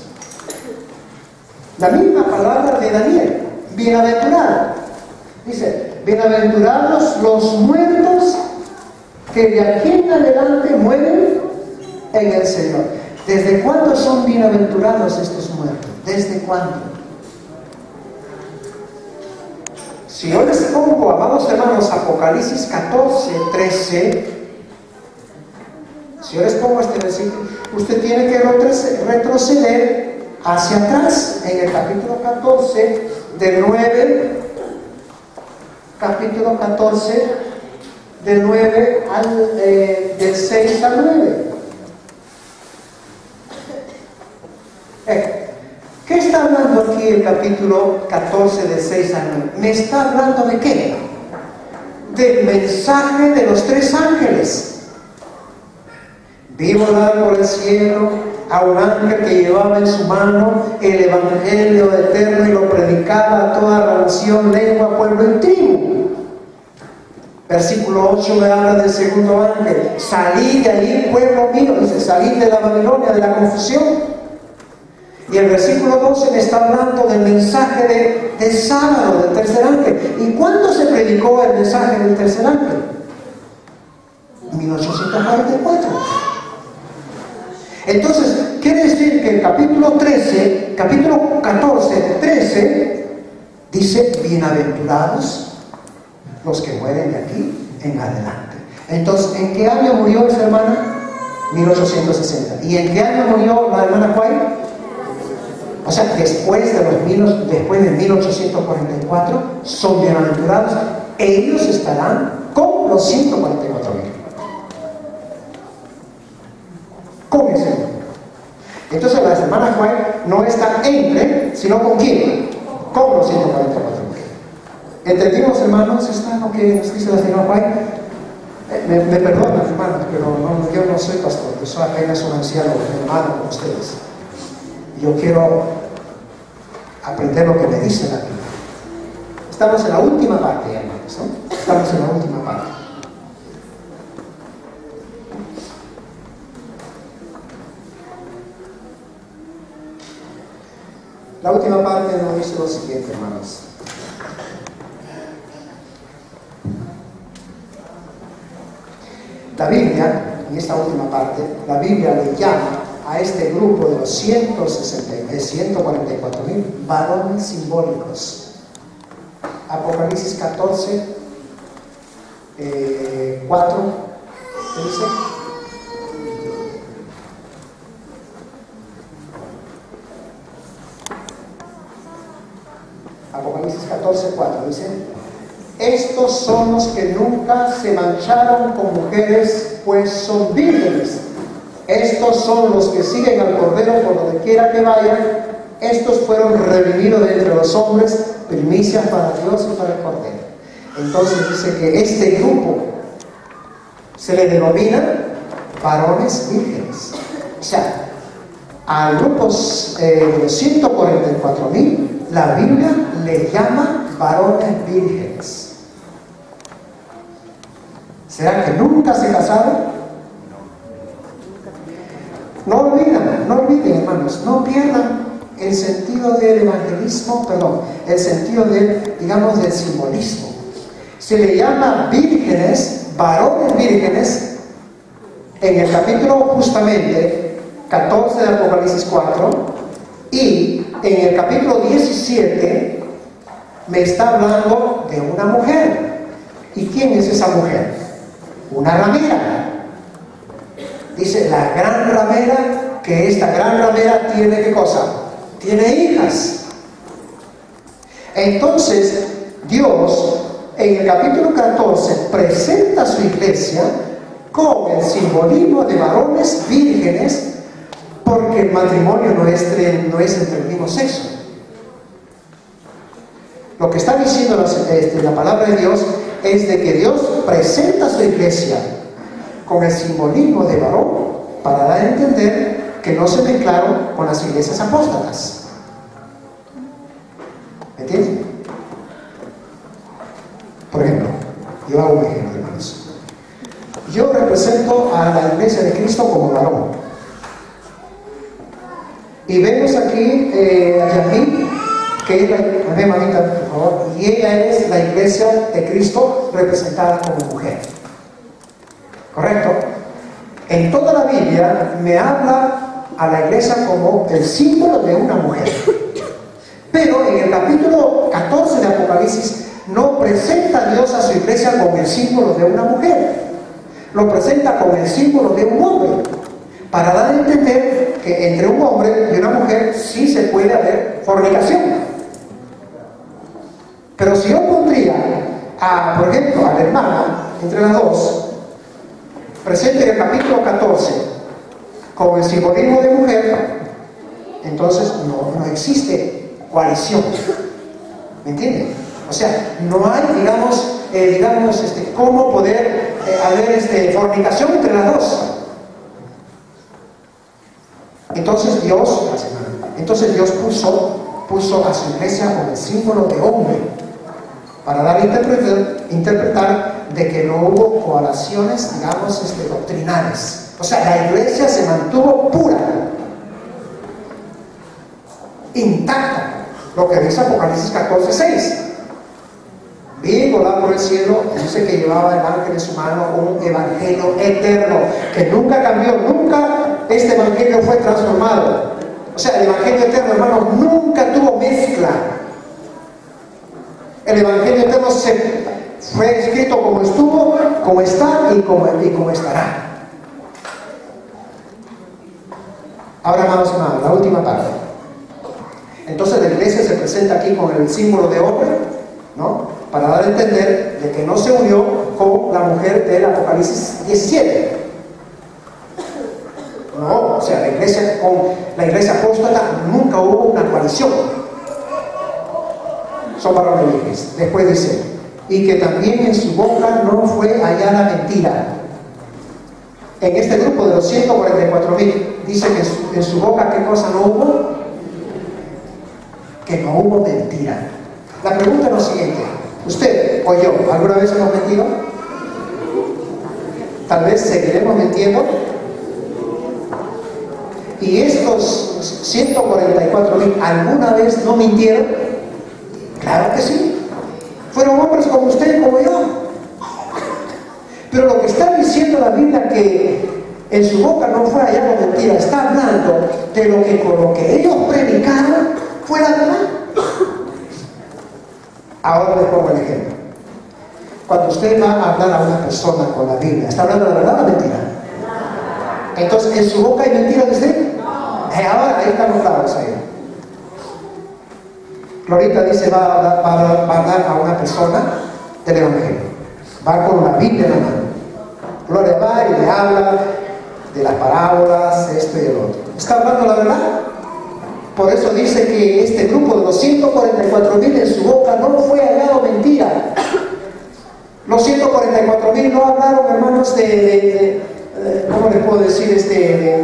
La misma palabra de Daniel, bienaventurado. Dice, bienaventurados los muertos que de aquí en adelante mueren en el Señor. ¿Desde cuándo son bienaventurados estos muertos? ¿Desde cuándo? Si yo les pongo, amados hermanos, Apocalipsis 14:13, si yo les pongo este versículo, usted tiene que retroceder hacia atrás en el capítulo 14, del 9, capítulo 14, del 9 del 6 al 9. ¿Qué está hablando aquí el capítulo 14 del 6 al 9? ¿Me está hablando de qué? Del mensaje de los 3 ángeles. Vi volar por el cielo a un ángel que llevaba en su mano el evangelio eterno y lo predicaba a toda la nación, lengua, pueblo y tribu. Versículo 8 me habla del segundo ángel. Salid de allí, pueblo mío. Dice, salid de la Babilonia, de la confusión. Y el versículo 12 me está hablando del mensaje del sábado, del tercer ángel. ¿Y cuándo se predicó el mensaje del tercer ángel? 1844. Entonces, quiere decir que el capítulo 14:13, dice, bienaventurados los que mueren de aquí en adelante. Entonces, ¿en qué año murió esa hermana? 1860. ¿Y en qué año murió la hermana White? O sea, después de 1844, son bienaventurados. Ellos estarán con los 144,000. Con ese número. Entonces las hermanas White no están entre, sino con quién? Con los 144,000. ¿Entendimos, hermanos? ¿Está lo que nos dice la señora White? Me perdonan, hermanos, pero no, yo no soy pastor, yo soy apenas un anciano, hermano como ustedes. Yo quiero aprender lo que me dice la Biblia. Estamos en la última parte, hermanos, ¿no? Estamos en la última parte. La última parte nos dice lo siguiente, hermanos. La Biblia, en esta última parte, la Biblia le llama a este grupo de los 144,000 varones simbólicos. Apocalipsis 14, 4, ¿qué dice? Apocalipsis 14, 4 dice: estos son los que nunca se mancharon con mujeres, pues son vírgenes. Estos son los que siguen al Cordero por donde quiera que vayan. Estos fueron redimidos de entre los hombres, primicias para Dios y para el Cordero. Entonces dice que este grupo se le denomina varones vírgenes. O sea, a grupos de los 144,000, la Biblia le llama varones vírgenes. ¿Será que nunca se casaron? No olviden, hermanos, no pierdan el sentido del evangelismo, el sentido del simbolismo. Se le llama vírgenes, varones vírgenes, en el capítulo justamente 14 de Apocalipsis 4, y en el capítulo 17 me está hablando de una mujer. ¿Y quién es esa mujer? Una ramera. Dice la gran ramera, que esta gran ramera tiene ¿qué cosa? Tiene hijas. Entonces Dios en el capítulo 14 presenta a su iglesia con el simbolismo de varones vírgenes, porque el matrimonio no es entre el mismo sexo. Lo que está diciendo la palabra de Dios es de que Dios presenta a su iglesia con el simbolismo de varón para dar a entender que no se mezclaron con las iglesias apóstatas. ¿Me entienden? Por ejemplo, yo hago un ejemplo, hermanos. Yo represento a la iglesia de Cristo como varón. Y vemos aquí a Yasmín, que es la mamita, por favor, y ella es la iglesia de Cristo representada como mujer. ¿Correcto? En toda la Biblia me habla a la iglesia como el símbolo de una mujer. Pero en el capítulo 14 de Apocalipsis no presenta a Dios a su iglesia con el símbolo de una mujer. Lo presenta con el símbolo de un hombre, para dar a entender que entre un hombre y una mujer sí se puede haber fornicación. Pero si yo pondría, por ejemplo, a la hermana entre las dos, presente en el capítulo 14 con el simbolismo de mujer, entonces no existe coalición. ¿Me entienden? O sea, no hay, cómo poder haber fornicación entre las dos. Entonces Dios puso a su iglesia con el símbolo de hombre, para dar a interpretar de que no hubo coaliciones, doctrinales. O sea, la iglesia se mantuvo pura, intacta. Lo que dice Apocalipsis 14:6. Vi volar por el cielo, dice que llevaba el ángel en su mano un evangelio eterno, que nunca cambió, nunca este evangelio fue transformado. O sea, el evangelio eterno, hermanos, nunca tuvo mezcla. El evangelio eterno fue escrito como estuvo, como está y como estará. Ahora, hermanos, la última parte. Entonces la iglesia se presenta aquí con el símbolo de hombre, ¿no? Para dar a entender de que no se unió con la mujer del Apocalipsis 17. No, o sea, con la iglesia apóstata nunca hubo una coalición. Son varones libres. Después dice, y que también en su boca no fue hallada mentira. En este grupo de los 144.000 dice que en su boca, ¿qué cosa no hubo? Que no hubo mentira. La pregunta es lo siguiente: ¿usted o yo alguna vez hemos mentido? Tal vez seguiremos mintiendo. ¿Y estos 144.000 alguna vez no mintieron? Claro que sí. Fueron hombres como usted y como yo. Pero lo que está diciendo la Biblia, que en su boca no fue hallado mentira, está hablando de lo que con lo que ellos predicaron fue la verdad. Ahora les pongo el ejemplo. Cuando usted va a hablar a una persona con la Biblia, ¿está hablando la verdad o la mentira? Entonces, ¿en su boca hay mentira de usted? Ahora, ahí estamos claros ahí. Glorita dice, va a hablar a una persona del Evangelio. Va con la Biblia en la mano. Gloria va y le habla de las parábolas, esto y el otro. ¿Está hablando la verdad? Por eso dice que este grupo de los 144.000 en su boca no fue hallado mentira. Los 144.000 no hablaron, hermanos, ¿cómo les puedo decir?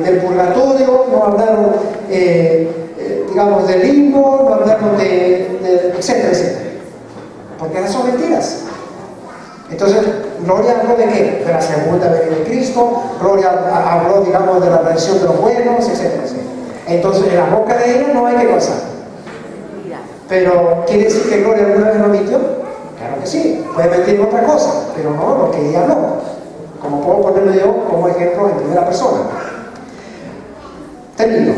Del purgatorio, no hablaron, digamos, del limbo, no hablaron etcétera, etcétera. Porque esas son mentiras. Entonces, Gloria habló de qué? De la segunda venida de Cristo. Gloria habló, digamos, de la redención de los buenos, etcétera, etcétera. Entonces, en la boca de ella no hay que cosa. Pero, ¿quiere decir que Gloria alguna vez no mintió? Claro que sí. Puede mentir en otra cosa, pero no lo que ella habló. Como puedo ponerme yo como ejemplo en primera persona. Termino.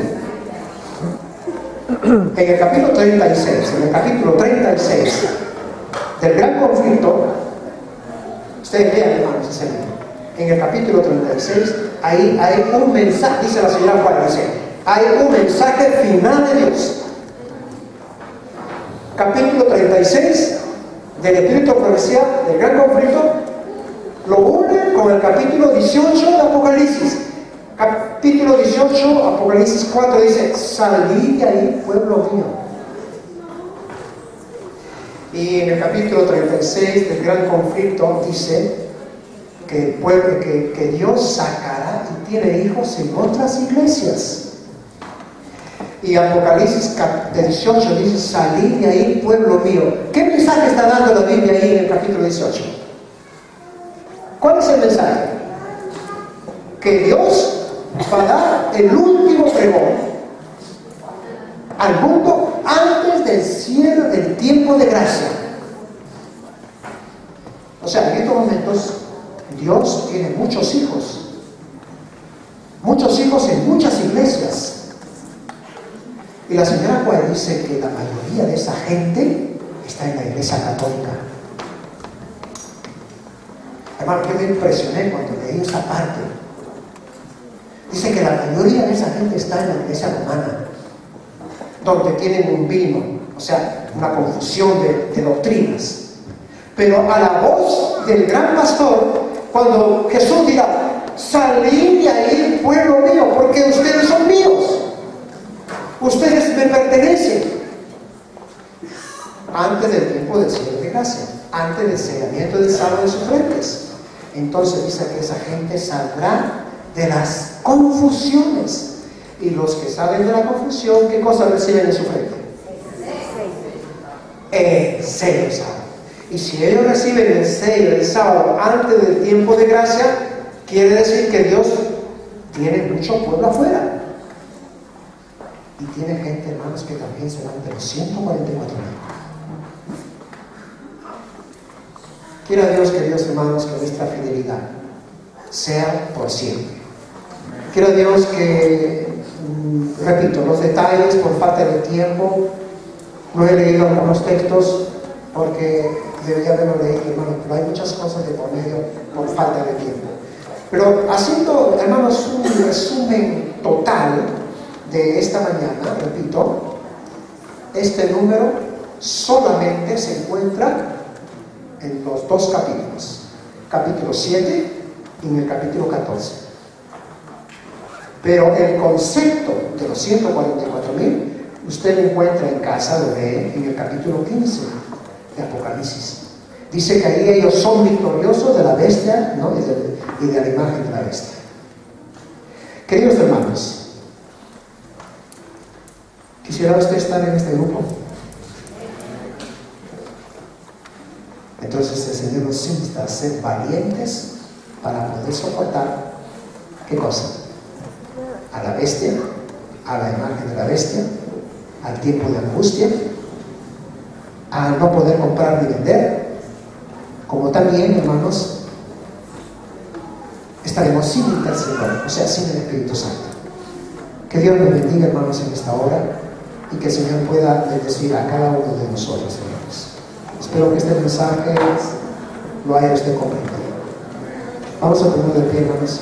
En el capítulo 36, del gran conflicto, ustedes vean, hermanos, ese libro. En el capítulo 36, ahí hay un mensaje, dice la señora Juárez, dice, hay un mensaje final de Dios. Capítulo 36 del Espíritu de Profecía, del gran conflicto, lo une con el capítulo 18 de Apocalipsis. Capítulo 18, Apocalipsis 4 dice, salid de ahí, pueblo mío. Y en el capítulo 36 del gran conflicto dice que Dios sacará y tiene hijos en otras iglesias. Y Apocalipsis 18 dice, salid de ahí, pueblo mío. ¿Qué mensaje está dando la Biblia ahí en el capítulo 18? ¿Cuál es el mensaje? Que Dios va a dar el último pregón al mundo antes del cierre del tiempo de gracia. O sea, en estos momentos Dios tiene muchos hijos en muchas iglesias. Y la señora Juárez dice que la mayoría de esa gente está en la iglesia católica. Hermano, yo me impresioné cuando leí esa parte. Dice que la mayoría de esa gente está en la iglesia romana, donde tienen un vino, o sea, una confusión de doctrinas. Pero a la voz del gran pastor, cuando Jesús dirá, salid de ahí, pueblo mío, porque ustedes son míos, ustedes me pertenecen, antes del tiempo del cielo de gracia, antes del sellamiento del salvo de sus frentes. Entonces dice que esa gente saldrá de las confusiones. Y los que salen de la confusión, ¿qué cosa reciben en su frente? El sello del sábado. Y si ellos reciben el sello del sábado antes del tiempo de gracia, quiere decir que Dios tiene mucho pueblo afuera. Y tiene gente, hermanos, que también serán de los 144.000. Quiera Dios, queridos hermanos, que nuestra fidelidad sea por siempre. Quiero Dios que, repito, los detalles por falta de tiempo, no he leído algunos textos porque debería haberlo leído, hermanos, pero hay muchas cosas de por medio por falta de tiempo. Pero haciendo, hermanos, un resumen total de esta mañana, repito, este número solamente se encuentra en los dos capítulos, capítulo 7 y en el capítulo 14. Pero el concepto de los 144,000 usted lo encuentra en casa, lo lee en el capítulo 15 de Apocalipsis. Dice que ahí ellos son victoriosos de la bestia, ¿no? y de la imagen de la bestia. Queridos hermanos, ¿quisiera usted estar en este grupo? Entonces el Señor nos insta a ser valientes para poder soportar, ¿qué cosa? A la bestia, a la imagen de la bestia, al tiempo de angustia, a no poder comprar ni vender, como también, hermanos, estaremos sin intercesor, o sea, sin el Espíritu Santo. Que Dios nos bendiga, hermanos, en esta hora, y que el Señor pueda bendecir a cada uno de nosotros, hermanos. Espero que este mensaje lo haya usted comprendido. Vamos a poner de pie, hermanos.